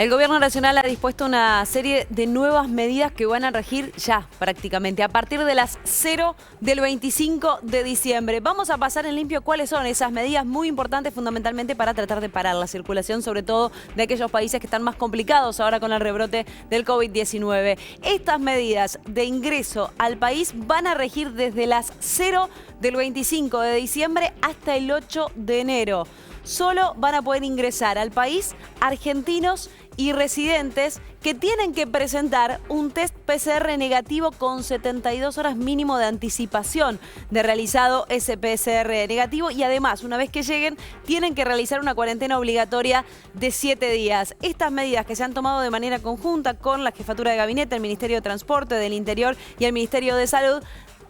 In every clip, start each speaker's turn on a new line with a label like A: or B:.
A: El Gobierno Nacional ha dispuesto una serie de nuevas medidas que van a regir ya prácticamente a partir de las 0 del 25 de diciembre. Vamos a pasar en limpio cuáles son esas medidas muy importantes fundamentalmente para tratar de parar la circulación, sobre todo de aquellos países que están más complicados ahora con el rebrote del COVID-19. Estas medidas de ingreso al país van a regir desde las 0 del 25 de diciembre hasta el 8 de enero. Solo van a poder ingresar al país argentinos y residentes que tienen que presentar un test PCR negativo con 72 horas mínimo de anticipación de realizado ese PCR negativo, y además, una vez que lleguen, tienen que realizar una cuarentena obligatoria de 7 días. Estas medidas que se han tomado de manera conjunta con la Jefatura de Gabinete, el Ministerio de Transporte, del Interior y el Ministerio de Salud,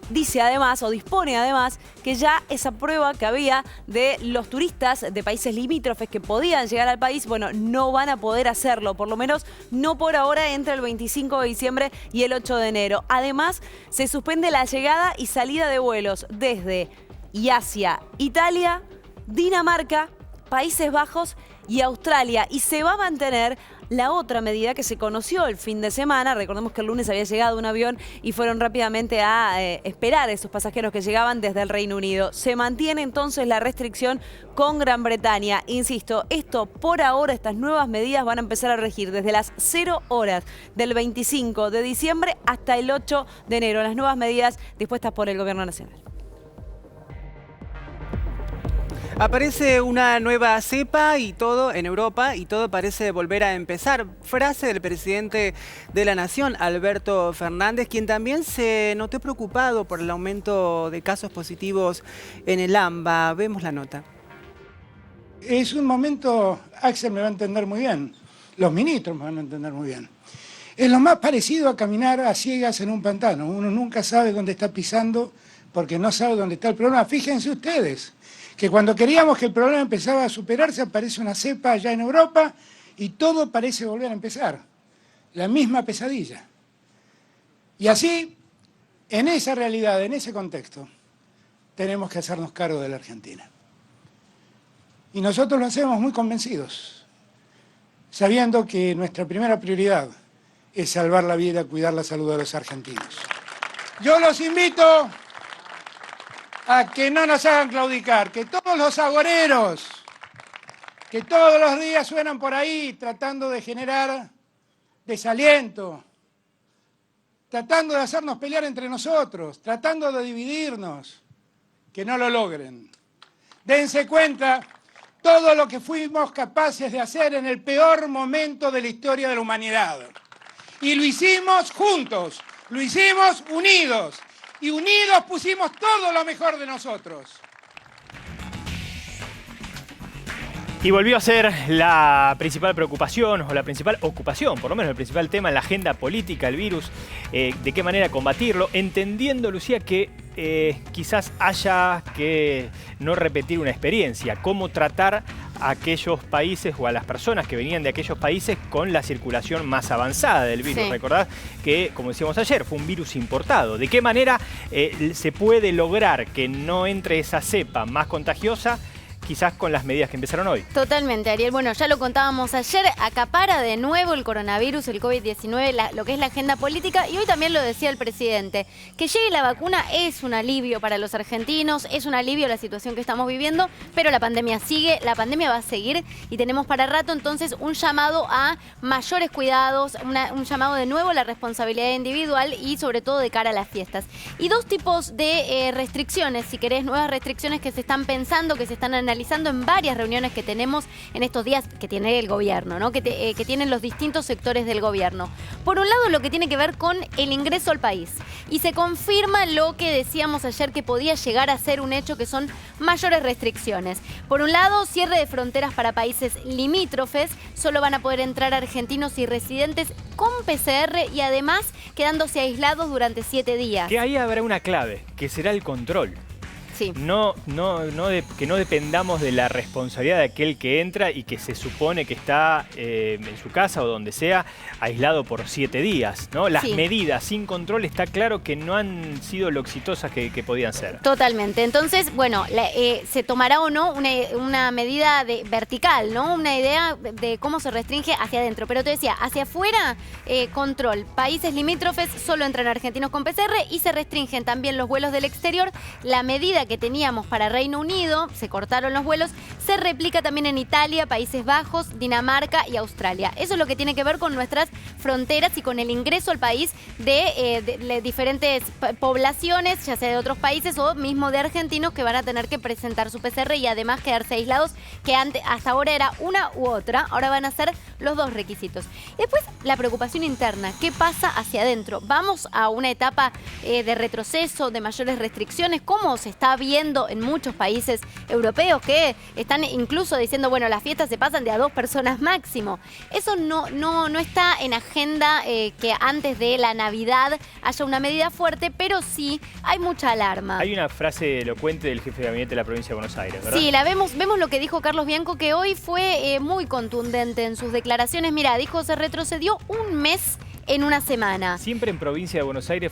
A: dice además, o dispone además, que ya esa prueba que había de los turistas de países limítrofes que podían llegar al país, bueno, no van a poder hacerlo, por lo menos no por ahora, entre el 25 de diciembre y el 8 de enero. Además, se suspende la llegada y salida de vuelos desde y hacia Italia, Dinamarca, Países Bajos y Australia, y se va a mantener la otra medida que se conoció el fin de semana. Recordemos que el lunes había llegado un avión y fueron rápidamente a esperar a esos pasajeros que llegaban desde el Reino Unido. Se mantiene entonces la restricción con Gran Bretaña. Insisto, esto por ahora, estas nuevas medidas van a empezar a regir desde las 0 horas del 25 de diciembre hasta el 8 de enero. Las nuevas medidas dispuestas por el Gobierno Nacional.
B: Aparece una nueva cepa y todo en Europa, y todo parece volver a empezar. Frase del presidente de la Nación, Alberto Fernández, quien también se notó preocupado por el aumento de casos positivos en el AMBA. Vemos la nota.
C: Es un momento, Axel me va a entender muy bien, los ministros me van a entender muy bien. Es lo más parecido a caminar a ciegas en un pantano. Uno nunca sabe dónde está pisando porque no sabe dónde está el problema. Fíjense ustedes que cuando queríamos que el problema empezaba a superarse, aparece una cepa allá en Europa y todo parece volver a empezar. La misma pesadilla. Y así, en esa realidad, en ese contexto, tenemos que hacernos cargo de la Argentina. Y nosotros lo hacemos muy convencidos, sabiendo que nuestra primera prioridad es salvar la vida, cuidar la salud de los argentinos. Yo los invito a que no nos hagan claudicar, que todos los agoreros que todos los días suenan por ahí tratando de generar desaliento, tratando de hacernos pelear entre nosotros, tratando de dividirnos, que no lo logren. Dense cuenta todo lo que fuimos capaces de hacer en el peor momento de la historia de la humanidad. Y lo hicimos juntos, lo hicimos unidos. Y unidos pusimos todo lo mejor de nosotros.
D: Y volvió a ser la principal preocupación o la principal ocupación, por lo menos el principal tema en la agenda política, el virus, de qué manera combatirlo, entendiendo, Lucía, que quizás haya que no repetir una experiencia, cómo tratar a aquellos países o a las personas que venían de aquellos países con la circulación más avanzada del virus. Sí. Recordad que, como decíamos ayer, fue un virus importado. ¿De qué manera se puede lograr que no entre esa cepa más contagiosa, quizás con las medidas que empezaron hoy?
E: Totalmente, Ariel. Bueno, ya lo contábamos ayer, acapara de nuevo el coronavirus, el COVID-19, lo que es la agenda política, y hoy también lo decía el presidente. Que llegue la vacuna es un alivio para los argentinos, es un alivio a la situación que estamos viviendo, pero la pandemia sigue, la pandemia va a seguir y tenemos para rato, entonces, un llamado a mayores cuidados, un llamado de nuevo a la responsabilidad individual y sobre todo de cara a las fiestas. Y dos tipos de restricciones, si querés, nuevas restricciones que se están pensando, que se están analizando en varias reuniones que tenemos en estos días que tiene el gobierno, ¿no? que tienen los distintos sectores del gobierno. Por un lado, lo que tiene que ver con el ingreso al país. Y se confirma lo que decíamos ayer que podía llegar a ser un hecho, que son mayores restricciones. Por un lado, cierre de fronteras para países limítrofes. Solo van a poder entrar argentinos y residentes con PCR y además quedándose aislados durante 7 días.
D: Que ahí habrá una clave, que será el control.
E: Sí.
D: Que no dependamos de la responsabilidad de aquel que entra y que se supone que está en su casa o donde sea, aislado por 7 días, ¿no? Las medidas sin control está claro que no han sido lo exitosas que podían ser.
E: Totalmente. Entonces, bueno, se tomará o no una medida vertical, ¿no? Una idea de cómo se restringe hacia adentro. Pero te decía, hacia afuera, control. Países limítrofes solo entran argentinos con PCR y se restringen también los vuelos del exterior. La medida que teníamos para Reino Unido, se cortaron los vuelos, se replica también en Italia, Países Bajos, Dinamarca y Australia. Eso es lo que tiene que ver con nuestras fronteras y con el ingreso al país de diferentes poblaciones, ya sea de otros países o mismo de argentinos que van a tener que presentar su PCR y además quedarse aislados, que hasta ahora era una u otra, ahora van a ser los 2 requisitos. Y después, la preocupación interna, ¿qué pasa hacia adentro? ¿Vamos a una etapa de retroceso, de mayores restricciones, como se está viendo en muchos países europeos que están incluso diciendo, bueno, las fiestas se pasan de a 2 personas máximo? Eso no está en agenda que antes de la Navidad haya una medida fuerte, pero sí hay mucha alarma.
D: Hay una frase elocuente del jefe de gabinete de la provincia de Buenos Aires, ¿verdad?
E: Sí, la vemos lo que dijo Carlos Bianco, que hoy fue muy contundente en sus declaraciones. Mira, dijo, se retrocedió un mes en una semana.
D: Siempre en provincia de Buenos Aires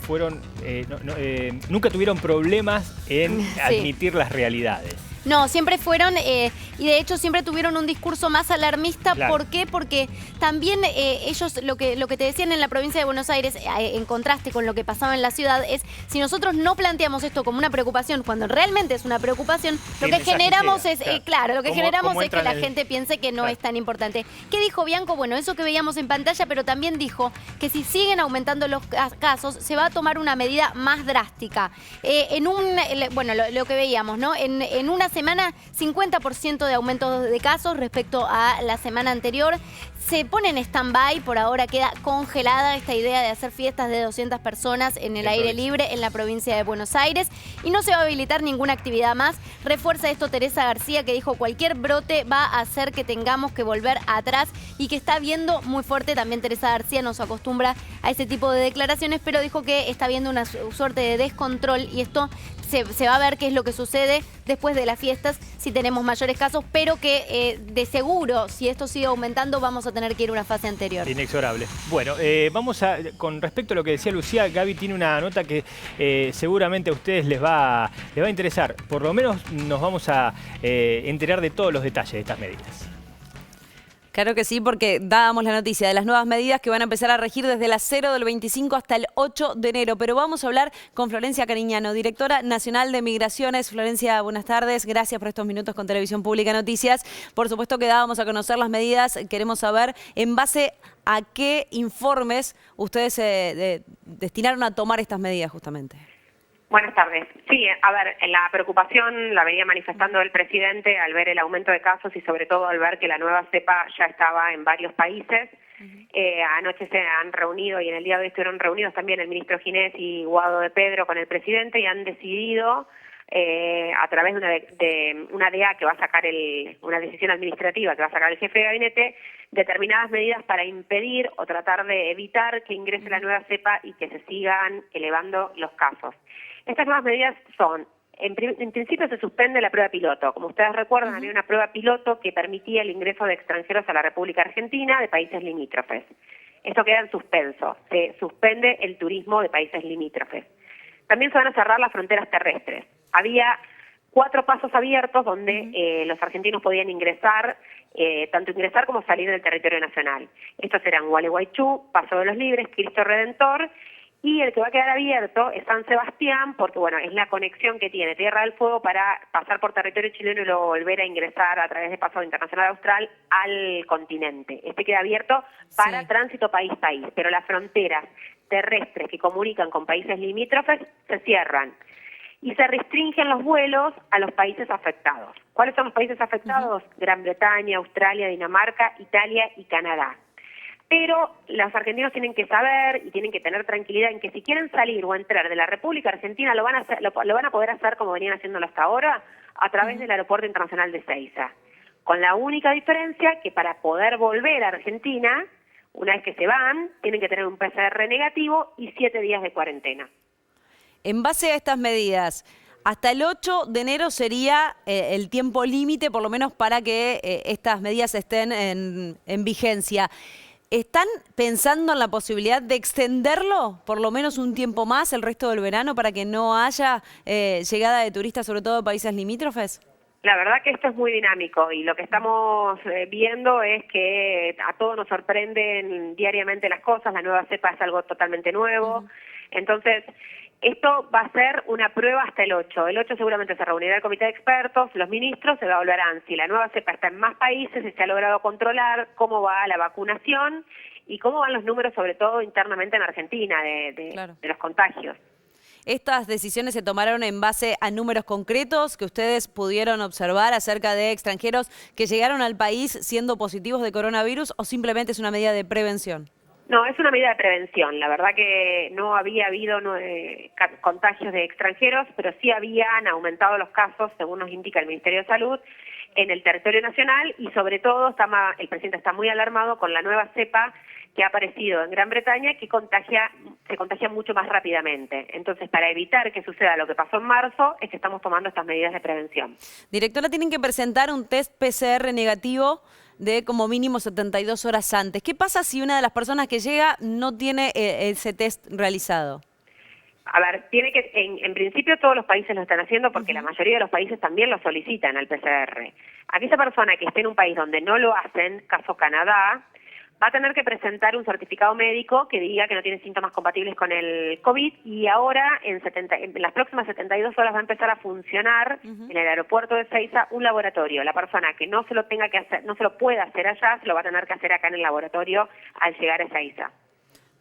D: nunca tuvieron problemas en admitir las realidades.
E: No, siempre fueron, y de hecho siempre tuvieron un discurso más alarmista.
D: Claro.
E: ¿Por qué? Porque también ellos, lo que te decían en la provincia de Buenos Aires, en contraste con lo que pasaba en la ciudad, es si nosotros no planteamos esto como una preocupación, cuando realmente es una preocupación, lo que generamos es, lo que generamos es que la gente piense que no es tan importante. ¿Qué dijo Bianco? Bueno, eso que veíamos en pantalla, pero también dijo que si siguen aumentando los casos, se va a tomar una medida más drástica. Lo que veíamos, ¿no? En una semana, 50% de aumento de casos respecto a la semana anterior. Se pone en stand-by, por ahora queda congelada esta idea de hacer fiestas de 200 personas en el aire libre en la provincia de Buenos Aires y no se va a habilitar ninguna actividad más. Refuerza esto Teresa García, que dijo cualquier brote va a hacer que tengamos que volver atrás y que está viendo muy fuerte. También Teresa García nos acostumbra a ese tipo de declaraciones, pero dijo que está viendo una suerte de descontrol y esto se va a ver qué es lo que sucede después de las fiestas, si tenemos mayores casos, pero que de seguro, si esto sigue aumentando, vamos a tener que ir a una fase anterior.
D: Inexorable. Bueno, con respecto a lo que decía Lucía, Gaby tiene una nota que seguramente a ustedes les va a interesar. Por lo menos nos vamos a enterar de todos los detalles de estas medidas.
A: Claro que sí, porque dábamos la noticia de las nuevas medidas que van a empezar a regir desde las 0 del 25 hasta el 8 de enero. Pero vamos a hablar con Florencia Cariñano, directora nacional de Migraciones. Florencia, buenas tardes. Gracias por estos minutos con Televisión Pública Noticias. Por supuesto que dábamos a conocer las medidas. Queremos saber en base a qué informes ustedes se destinaron a tomar estas medidas justamente.
F: Buenas tardes. Sí, a ver, la preocupación la venía manifestando el presidente al ver el aumento de casos y sobre todo al ver que la nueva cepa ya estaba en varios países. Anoche se han reunido y en el día de hoy estuvieron reunidos también el ministro Ginés y Guado de Pedro con el presidente y han decidido a través de una DA que va a sacar una decisión administrativa que va a sacar el jefe de gabinete, determinadas medidas para impedir o tratar de evitar que ingrese la nueva cepa y que se sigan elevando los casos. Estas nuevas medidas son, en principio se suspende la prueba piloto. Como ustedes recuerdan, había una prueba piloto que permitía el ingreso de extranjeros a la República Argentina de países limítrofes. Esto queda en suspenso, se suspende el turismo de países limítrofes. También se van a cerrar las fronteras terrestres. Había 4 pasos abiertos donde los argentinos podían ingresar, tanto ingresar como salir del territorio nacional. Estos eran Gualeguaychú, Paso de los Libres, Cristo Redentor, y el que va a quedar abierto es San Sebastián, porque bueno, es la conexión que tiene Tierra del Fuego para pasar por territorio chileno y luego volver a ingresar a través de Paso Internacional Austral al continente. Este queda abierto para tránsito país-país, pero las fronteras terrestres que comunican con países limítrofes se cierran y se restringen los vuelos a los países afectados. ¿Cuáles son los países afectados? Gran Bretaña, Australia, Dinamarca, Italia y Canadá. Pero los argentinos tienen que saber y tienen que tener tranquilidad en que si quieren salir o entrar de la República Argentina lo van a poder hacer como venían haciéndolo hasta ahora, a través del Aeropuerto Internacional de Ezeiza. Con la única diferencia que para poder volver a Argentina, una vez que se van, tienen que tener un PCR negativo y 7 días de cuarentena.
A: En base a estas medidas, hasta el 8 de enero sería el tiempo límite, por lo menos para que estas medidas estén en vigencia. ¿Están pensando en la posibilidad de extenderlo por lo menos un tiempo más el resto del verano para que no haya llegada de turistas, sobre todo de países limítrofes?
F: La verdad que esto es muy dinámico y lo que estamos viendo es que a todos nos sorprenden diariamente las cosas, la nueva cepa es algo totalmente nuevo, entonces esto va a ser una prueba hasta el 8. El 8 seguramente se reunirá el comité de expertos, los ministros se evaluarán si la nueva cepa está en más países, si se ha logrado controlar, cómo va la vacunación y cómo van los números, sobre todo internamente en Argentina, de los contagios.
A: ¿Estas decisiones se tomaron en base a números concretos que ustedes pudieron observar acerca de extranjeros que llegaron al país siendo positivos de coronavirus o simplemente es una medida de prevención?
F: No, es una medida de prevención. La verdad que no había habido contagios de extranjeros, pero sí habían aumentado los casos, según nos indica el Ministerio de Salud, en el territorio nacional y sobre todo el presidente está muy alarmado con la nueva cepa que ha aparecido en Gran Bretaña que se contagia mucho más rápidamente. Entonces, para evitar que suceda lo que pasó en marzo, es que estamos tomando estas medidas de prevención.
A: Directora, tienen que presentar un test PCR negativo de como mínimo 72 horas antes. ¿Qué pasa si una de las personas que llega no tiene ese test realizado?
F: A ver, en principio todos los países lo están haciendo porque la mayoría de los países también lo solicitan al PCR. Aquella persona que esté en un país donde no lo hacen, caso Canadá, va a tener que presentar un certificado médico que diga que no tiene síntomas compatibles con el COVID y ahora en las próximas 72 horas va a empezar a funcionar en el aeropuerto de Ezeiza un laboratorio. La persona que no se lo tenga que hacer, no se lo pueda hacer allá, se lo va a tener que hacer acá en el laboratorio al llegar a Ezeiza.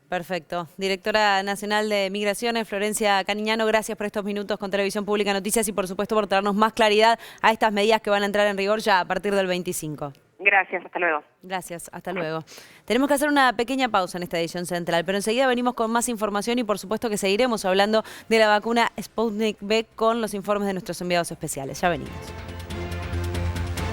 A: Perfecto. Directora Nacional de Migraciones, Florencia Caniñano, gracias por estos minutos con Televisión Pública Noticias y por supuesto por traernos más claridad a estas medidas que van a entrar en rigor ya a partir del 25.
F: Gracias, hasta luego.
A: Gracias, hasta luego. Tenemos que hacer una pequeña pausa en esta edición central, pero enseguida venimos con más información y por supuesto que seguiremos hablando de la vacuna Sputnik V con los informes de nuestros enviados especiales. Ya venimos.